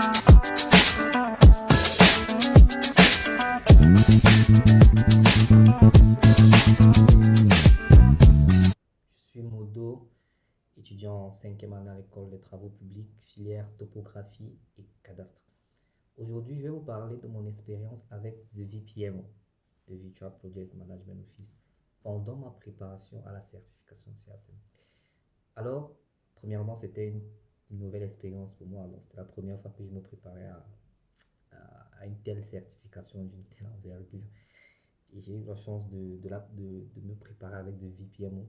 Je suis Modo, étudiant en cinquième année à l'école des travaux publics, filière topographie et cadastre. Aujourd'hui, je vais vous parler de mon expérience avec The VPMO, The Virtual Project Management Office, pendant ma préparation à la certification CAPM. Alors, premièrement, c'était une nouvelle expérience pour moi. C'était la première fois que je me préparais à une telle certification d'une telle envergure. Et j'ai eu la chance de me préparer avec The VPMO.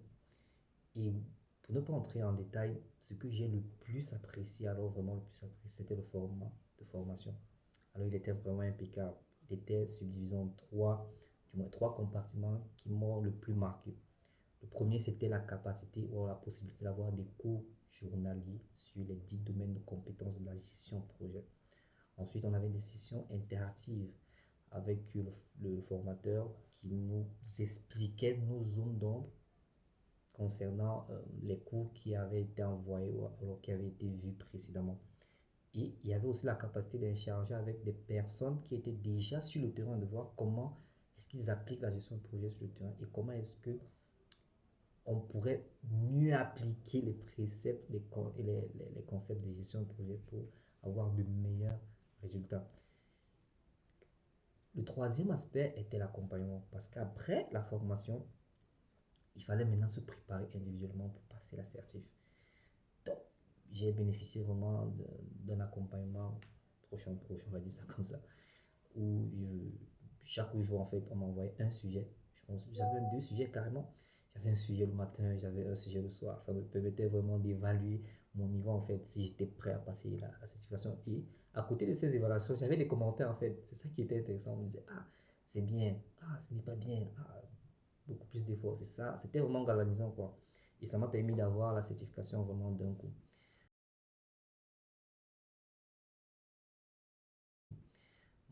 Et pour ne pas entrer en détail, ce que j'ai le plus apprécié, alors vraiment le plus apprécié, c'était le format de formation. Alors il était vraiment impeccable. Il était subdivisé en trois compartiments qui m'ont le plus marqué. Le premier, c'était la capacité ou la possibilité d'avoir des cours journaliers sur les 10 domaines de compétences de la gestion de projet. Ensuite, on avait des sessions interactives avec le formateur qui nous expliquait nos zones d'ombre concernant les cours qui avaient été envoyés ou alors qui avaient été vus précédemment. Et il y avait aussi la capacité d'échanger avec des personnes qui étaient déjà sur le terrain, de voir comment est-ce qu'ils appliquent la gestion de projet sur le terrain et comment est-ce que on pourrait mieux appliquer les préceptes les concepts de gestion de projet pour avoir de meilleurs résultats. Le troisième aspect était l'accompagnement parce qu'après la formation, il fallait maintenant se préparer individuellement pour passer la certif. Donc, j'ai bénéficié vraiment d'un accompagnement prochain, on va dire ça comme ça, où chaque jour, en fait, on m'envoyait un sujet. Je pense j'avais deux sujets carrément. J'avais un sujet le matin, j'avais un sujet le soir. Ça me permettait vraiment d'évaluer mon niveau, en fait, si j'étais prêt à passer la certification. Et à côté de ces évaluations, j'avais des commentaires, en fait. C'est ça qui était intéressant. On me disait, ah, c'est bien, ah, ce n'est pas bien, ah, beaucoup plus d'efforts. C'est ça, c'était vraiment galvanisant, quoi. Et ça m'a permis d'avoir la certification vraiment d'un coup.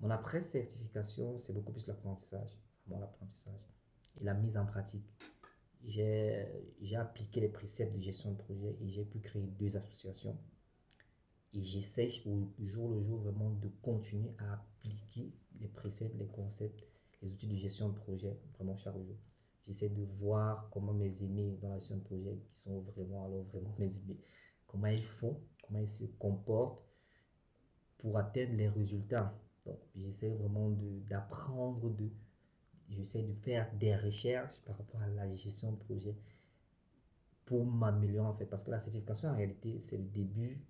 Mon après-certification, c'est beaucoup plus l'apprentissage, vraiment l'apprentissage et la mise en pratique. J'ai appliqué les préceptes de gestion de projet et j'ai pu créer deux associations. Et j'essaie au jour le jour vraiment de continuer à appliquer les préceptes, les concepts, les outils de gestion de projet vraiment chaque jour. J'essaie de voir comment mes aînés dans la gestion de projet, qui sont vraiment, alors vraiment mes aînés, comment ils font, comment ils se comportent pour atteindre les résultats. Donc, j'essaie vraiment d'apprendre, j'essaie de faire des recherches par rapport à la gestion de projet pour m'améliorer en fait. Parce que la certification, en réalité, c'est le début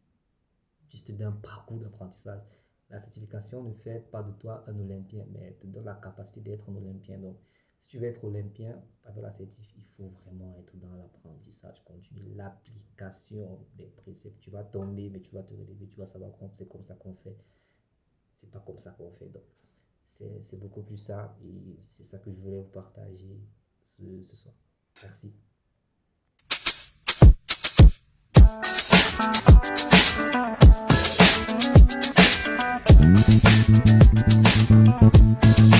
juste d'un parcours d'apprentissage. La certification ne fait pas de toi un Olympien, mais te donne la capacité d'être un Olympien. Donc, si tu veux être Olympien, avec la certif, il faut vraiment être dans l'apprentissage continu, l'application des préceptes. Tu vas tomber, mais tu vas te relever, tu vas savoir que c'est comme ça qu'on fait. C'est pas comme ça qu'on fait. Donc, c'est beaucoup plus ça et c'est ça que je voulais vous partager ce soir. Merci.